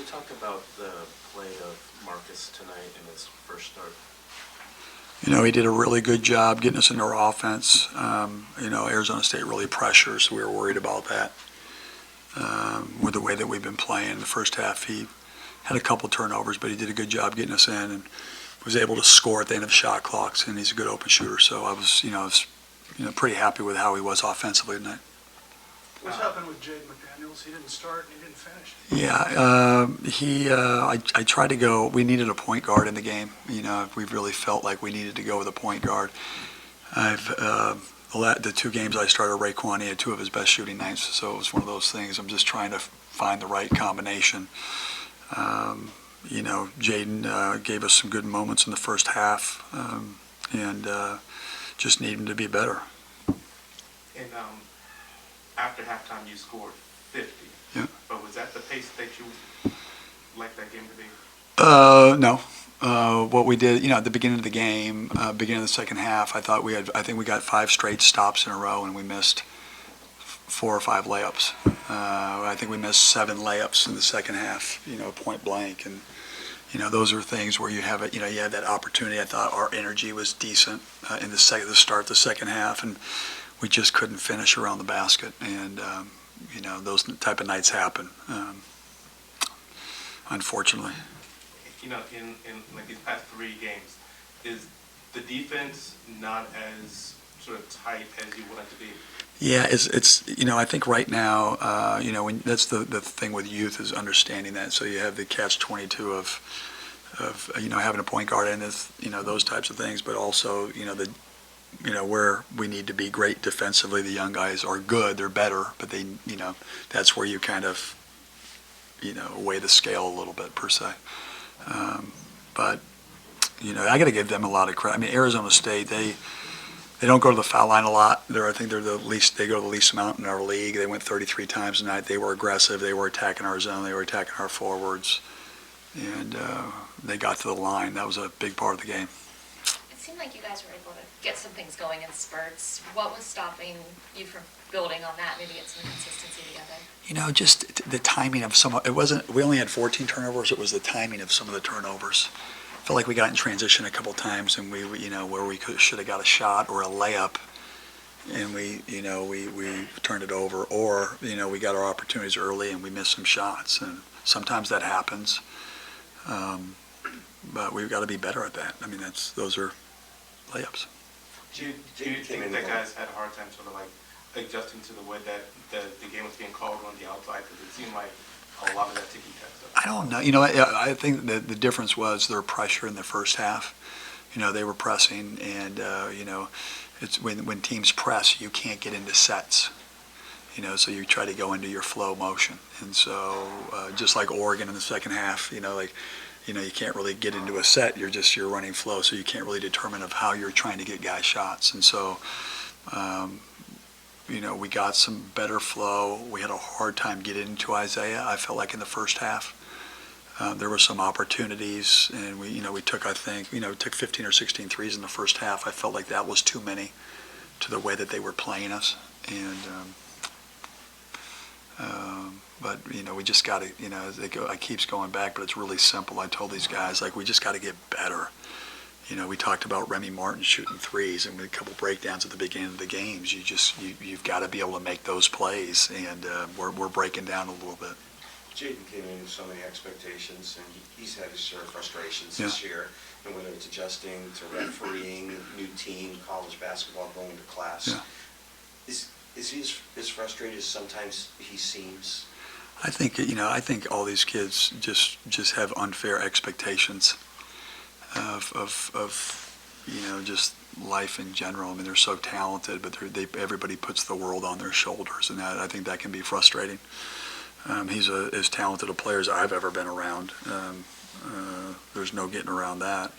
you talk about the play of Marcus tonight in his first start? He did a really good job getting us into our offense. Arizona State really pressures, so we were worried about that. With the way that we've been playing in the first half, he had a couple turnovers, but he did a good job getting us in and was able to score at the end of shot clocks, and he's a good open shooter. So I was pretty happy with how he was offensively tonight. What's happened with Jaden McDaniels? He didn't start and he didn't finish. Yeah, I tried to go. We needed a point guard in the game. We really felt like we needed to go with a point guard. The 2 games I started Raekwon, he had 2 of his best shooting nights, so it was one of those things. I'm just trying to find the right combination. Jaden gave us some good moments in the first half, and just need him to be better. And after halftime, you scored 50. Yeah. But was that the pace that you like that game to be? No. What we did, at the beginning of the game, beginning of the second half, I think we got 5 straight stops in a row, and we missed 4 or 5 layups. I think we missed 7 layups in the second half, point blank. And, those are things where you have it, you have that opportunity. I thought our energy was decent in the start the second half, and we just couldn't finish around the basket. And, those type of nights happen, unfortunately. In like these past 3 games, is the defense not as sort of tight as you want it to be? Yeah, it's I think right now, that's the thing with youth is understanding that. So you have the catch-22 of having a point guard in this, those types of things, but also where we need to be great defensively. The young guys are good, they're better, but they that's where you kind of weigh the scale a little bit per se. But I got to give them a lot of credit. I mean, Arizona State, they don't go to the foul line a lot. I think they go the least amount in our league. They went 33 times tonight. They were aggressive. They were attacking our zone. They were attacking our forwards, and they got to the line. That was a big part of the game. It seemed like you guys were able to get some things going in spurts. What was stopping you from building on that? Maybe get some consistency together. Just the timing of some. It wasn't. We only had 14 turnovers. It was the timing of some of the turnovers. I felt like we got in transition a couple times, and we where we should have got a shot or a layup, and we turned it over, or we got our opportunities early and we missed some shots, and sometimes that happens. But we've got to be better at that. I mean, those are layups. Do you think that guys had a hard time sort of like adjusting to the way that the game was being called on the outside? Because it seemed like a lot of that ticky-tack stuff. I don't know. I think that the difference was their pressure in the first half. They were pressing, and it's when teams press, you can't get into sets. So you try to go into your flow motion, and so just like Oregon in the second half, you can't really get into a set. You're running flow, so you can't really determine of how you're trying to get guys shots, and so. We got some better flow. We had a hard time getting into Isaiah. I felt like in the first half, there were some opportunities, and we took, I think, took 15 or 16 threes in the first half. I felt like that was too many to the way that they were playing us, and but we just got to, I keeps going back, but it's really simple. I told these guys we just got to get better. We talked about Remy Martin shooting threes, and with a couple breakdowns at the beginning of the games, you've got to be able to make those plays, and we're breaking down a little bit. Jaden came in with so many expectations, and he's had his share of frustrations this year, and whether it's adjusting to refereeing, new team, college basketball, going to class. Yeah. Is he as frustrated as sometimes he seems? I think all these kids just have unfair expectations of just life in general. I mean, they're so talented, but everybody puts the world on their shoulders, and I think that can be frustrating. He's as talented a player as I've ever been around. There's no getting around that.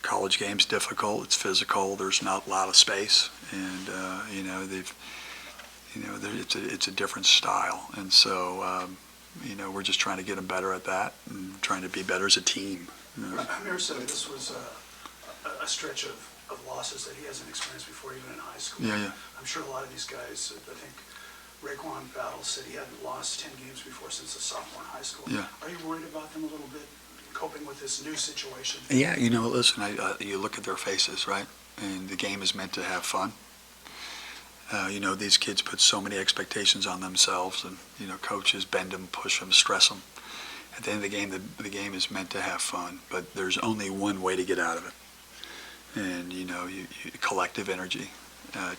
College game's difficult. It's physical. There's not a lot of space, and it's a different style, and so we're just trying to get them better at that and trying to be better as a team. Amir said this was a stretch of losses that he hasn't experienced before, even in high school. Yeah. I'm sure a lot of these guys, I think, Raekwon Battle said he hadn't lost 10 games before since a sophomore in high school. Yeah. Are you worried about them a little bit, coping with this new situation? Yeah, you know, listen, you look at their faces, right? And the game is meant to have fun. You know, these kids put so many expectations on themselves, and, you know, coaches bend them, push them, stress them. At the end of the game, the game is meant to have fun, but there's only one way to get out of it. And, you know, collective energy,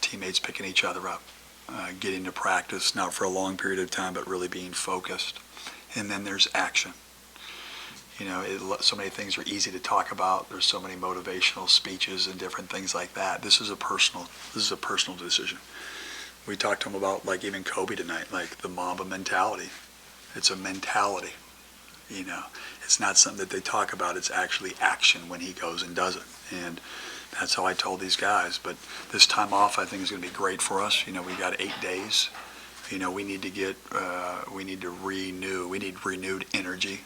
teammates picking each other up, getting to practice, not for a long period of time, but really being focused. And then there's action. You know, so many things are easy to talk about. There's so many motivational speeches and different things like that. This is a personal decision. We talked to him about, like, even Kobe tonight, like the Mamba mentality. It's a mentality, you know. It's not something that they talk about. It's actually action when he goes and does it. And that's how I told these guys. But this time off, I think, is going to be great for us. You know, we got 8 days. You know, we need to renew. We need renewed energy.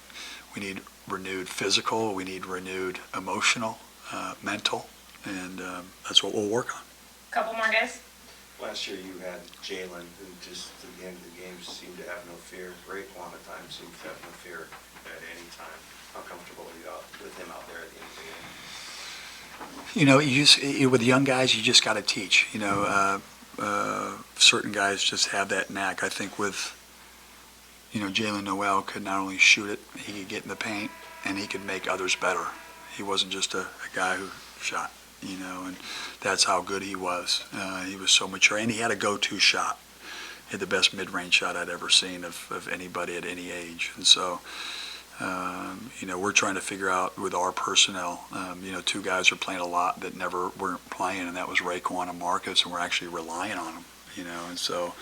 We need renewed physical. We need renewed emotional, mental, and that's what we'll work on. Couple more guys. Last year you had Jalen, who just at the end of the game seemed to have no fear. Raekwon at times seemed to have no fear at any time. How comfortable are you with him out there at the end of the game? You know, with young guys, you just got to teach. You know, certain guys just have that knack. I think with, you know, Jalen Noel could not only shoot it, he could get in the paint, and he could make others better. He wasn't just a guy who shot, you know, and that's how good he was. He was so mature, and he had a go-to shot. He had the best mid-range shot I'd ever seen of anybody at any age. And so, you know, we're trying to figure out with our personnel, you know, 2 guys are playing a lot that never weren't playing, and that was Raekwon and Marcus, and we're actually relying on them, you know, and so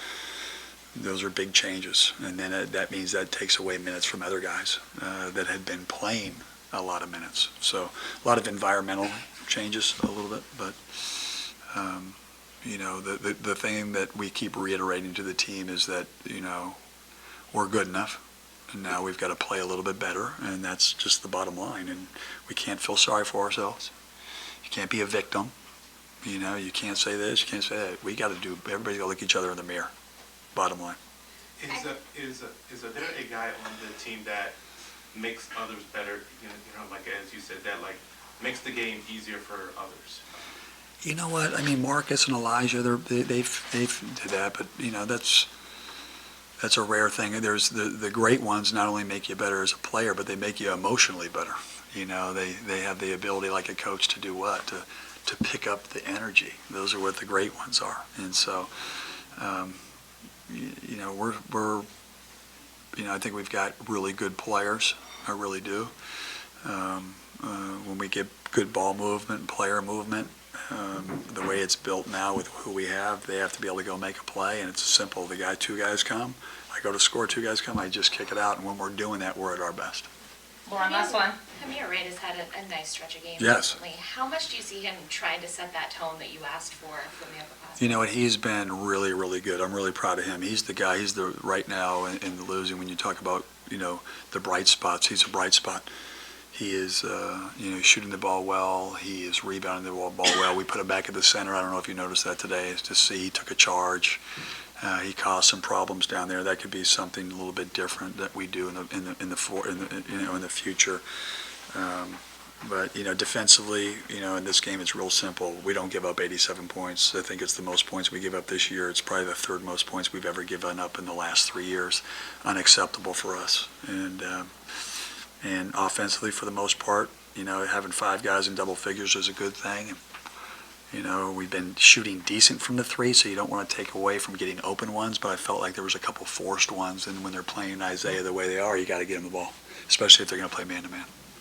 those are big changes. And then that means that takes away minutes from other guys that had been playing a lot of minutes. So a lot of environmental changes a little bit, but you know, the thing that we keep reiterating to the team is that, you know, we're good enough, and now we've got to play a little bit better, and that's just the bottom line. And we can't feel sorry for ourselves. You can't be a victim. You know, you can't say this, you can't say that. We got to do. Everybody's got to look each other in the mirror. Bottom line. Is there a guy on the team that makes others better? You know, like as you said, that like makes the game easier for others. You know what? I mean, Marcus and Elijah, they've did that, but you know, that's a rare thing. There's the great ones not only make you better as a player, but they make you emotionally better. You know, they have the ability, like a coach, to do what? To pick up the energy. Those are what the great ones are. And so, you know, we're you know, I think we've got really good players. I really do. When we get good ball movement, player movement, the way it's built now with who we have, they have to be able to go make a play, and it's simple. The 2 guys come, I go to score, 2 guys come, I just kick it out, and when we're doing that, we're at our best. One last one. Hamir Reid has had a nice stretch of games Yes. recently. How much do you see him trying to set that tone that you asked for from the upper class? You know what? He's been really, really good. I'm really proud of him. He's the guy. He's the right now in the losing. When you talk about, you know, the bright spots, he's a bright spot. He is, you know, shooting the ball well. He is rebounding the ball well. We put him back at the center. I don't know if you noticed that today. To see he took a charge. He caused some problems down there. That could be something a little bit different that we do in the future. But you know, defensively, you know, in this game it's real simple. We don't give up 87 points. I think it's the most points we give up this year. It's probably the 3rd most points we've ever given up in the last 3 years. Unacceptable for us. And offensively, for the most part, you know, having 5 guys in double figures is a good thing. You know, we've been shooting decent from the 3, so you don't want to take away from getting open ones, but I felt like there was a couple forced ones, and when they're playing Isaiah the way they are, you got to get them the ball, especially if they're going to play man-to-man.